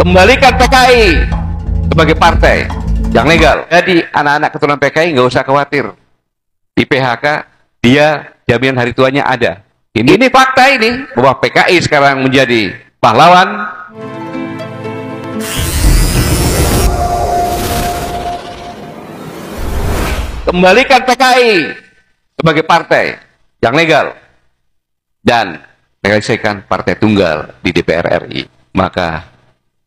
Kembalikan PKI sebagai partai yang legal. Jadi anak-anak keturunan PKI nggak usah khawatir di PHK, dia jaminan hari tuanya ada. Ini fakta ini, bahwa PKI sekarang menjadi pahlawan. Kembalikan PKI sebagai partai yang legal dan realisasikan partai tunggal di DPR RI. Maka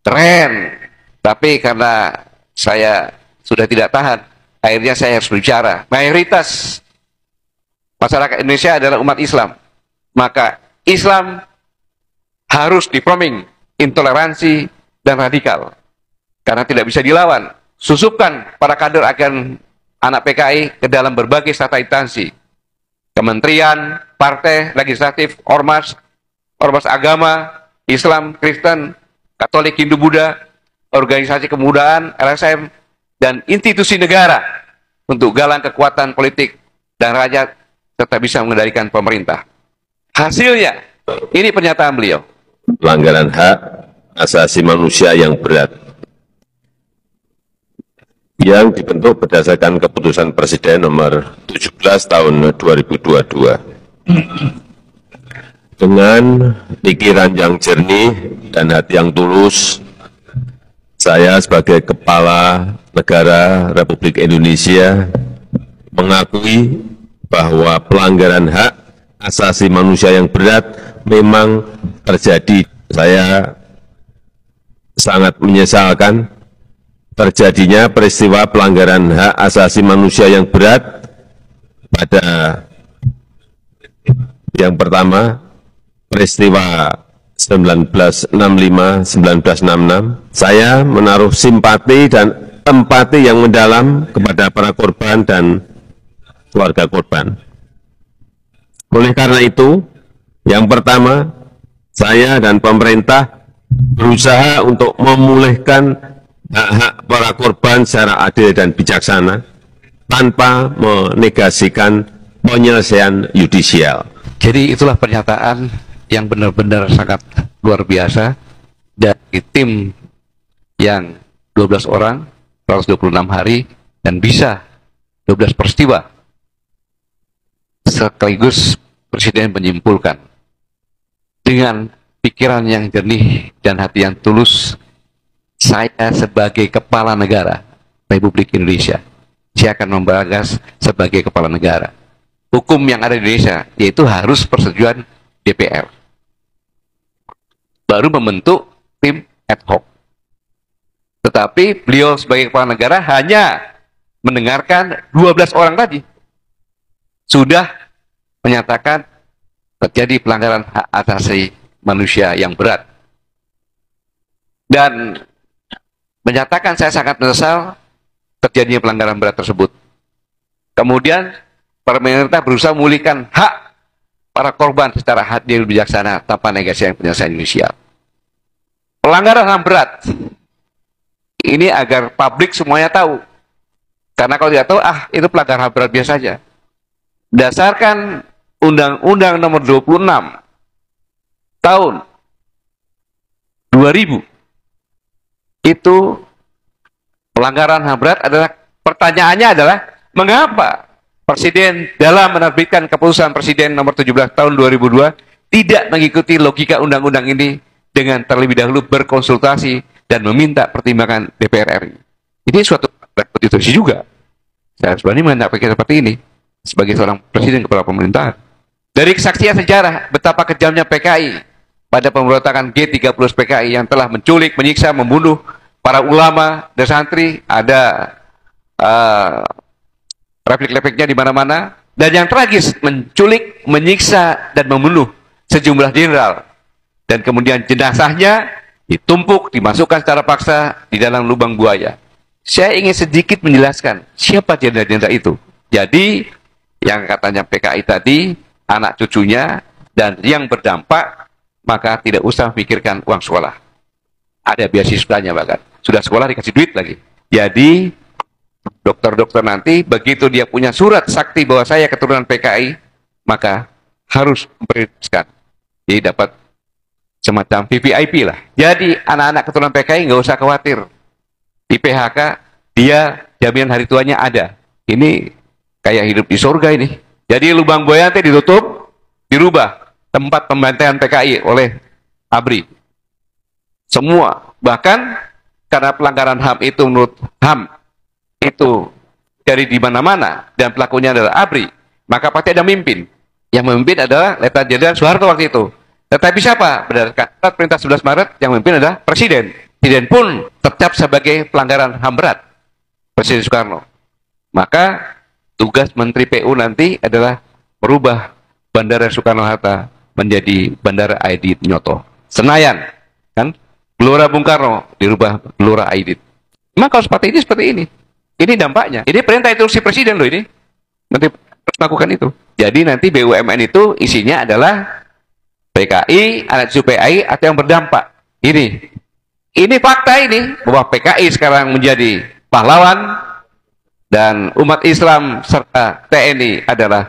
keren. Tapi karena saya sudah tidak tahan, akhirnya saya harus bicara. Mayoritas masyarakat Indonesia adalah umat Islam. Maka Islam harus diproming intoleransi dan radikal. Karena tidak bisa dilawan. Susupkan para kader akan anak PKI ke dalam berbagai strata instansi. Kementerian, partai, legislatif, ormas, ormas agama, Islam, Kristen, Katolik, Hindu, Buddha, organisasi kemudaan, LSM, dan institusi negara untuk galang kekuatan politik dan rakyat serta bisa mengendalikan pemerintah. Hasilnya, ini pernyataan beliau. Pelanggaran hak asasi manusia yang berat yang dibentuk berdasarkan keputusan Presiden nomor 17 tahun 2022. Dengan pikiran yang jernih dan hati yang tulus, saya sebagai Kepala Negara Republik Indonesia mengakui bahwa pelanggaran hak asasi manusia yang berat memang terjadi. Saya sangat menyesalkan terjadinya peristiwa pelanggaran hak asasi manusia yang berat pada yang pertama, peristiwa 1965-1966, saya menaruh simpati dan empati yang mendalam kepada para korban dan keluarga korban. Oleh karena itu, yang pertama, saya dan pemerintah berusaha untuk memulihkan hak-hak para korban secara adil dan bijaksana tanpa menegasikan penyelesaian yudisial. Jadi itulah pernyataan yang benar-benar sangat luar biasa dari tim yang 12 orang, 126 hari, dan bisa 12 peristiwa. Sekaligus Presiden menyimpulkan dengan pikiran yang jernih dan hati yang tulus, saya sebagai Kepala Negara Republik Indonesia, saya akan membagas sebagai Kepala Negara. Hukum yang ada di Indonesia, yaitu harus persetujuan DPR. Baru membentuk tim ad hoc. Tetapi beliau sebagai Kepala Negara hanya mendengarkan 12 orang tadi. Sudah menyatakan terjadi pelanggaran hak asasi manusia yang berat. Dan menyatakan saya sangat menyesal terjadinya pelanggaran berat tersebut. Kemudian pemerintah berusaha memulihkan hak para korban secara adil bijaksana tanpa negasi yang penyelesaian inisial. Pelanggaran HAM berat ini agar publik semuanya tahu. Karena kalau tidak tahu, itu pelanggaran HAM berat biasa saja. Berdasarkan Undang-Undang Nomor 26 tahun 2000, itu pelanggaran HAM berat adalah, pertanyaannya adalah mengapa Presiden dalam menerbitkan keputusan Presiden nomor 17 tahun 2002 tidak mengikuti logika undang-undang ini dengan terlebih dahulu berkonsultasi dan meminta pertimbangan DPR RI. Ini suatu konstitusi juga. Saya berani menyampaikan seperti ini sebagai seorang Presiden kepala pemerintahan. Dari kesaksian sejarah betapa kejamnya PKI pada pemberontakan G30 PKI yang telah menculik, menyiksa, membunuh para ulama dan santri, ada replik-repliknya di mana-mana, dan yang tragis menculik, menyiksa dan membunuh sejumlah jenderal, dan kemudian jenazahnya ditumpuk, dimasukkan secara paksa di dalam lubang buaya. Saya ingin sedikit menjelaskan siapa jenderal-jenderal itu. Jadi yang katanya PKI tadi anak cucunya dan yang berdampak, maka tidak usah memikirkan uang sekolah. Ada beasiswanya bahkan. Sudah sekolah dikasih duit lagi. Jadi dokter-dokter nanti begitu dia punya surat sakti bahwa saya keturunan PKI, maka harus memprioritaskan. Jadi dapat semacam VVIP lah. Jadi anak-anak keturunan PKI nggak usah khawatir. Di PHK dia jaminan hari tuanya ada. Ini kayak hidup di surga ini. Jadi lubang buaya nanti ditutup, dirubah tempat pembantaian PKI oleh ABRI. Semua, bahkan karena pelanggaran HAM itu menurut HAM itu dari di mana-mana dan pelakunya adalah ABRI, maka pasti ada mimpin. Yang memimpin adalah Letnan Jenderal Soeharto waktu itu. Tetapi siapa? Berdasarkan perintah 11 Maret yang memimpin adalah Presiden. Presiden pun tercap sebagai pelanggaran HAM berat, Presiden Soekarno. Maka tugas Menteri PU nanti adalah merubah Bandara Soekarno-Hatta menjadi Bandara Aidit Noto. Senayan, kan? Gelora Bung Karno dirubah Gelora Aidit. Memang kalau seperti ini. Ini dampaknya. Ini perintah instruksi Presiden loh ini. Menteri harus melakukan itu. Jadi nanti BUMN itu isinya adalah PKI, anak cucu PKI atau yang berdampak. Ini fakta ini bahwa PKI sekarang menjadi pahlawan dan umat Islam serta TNI adalah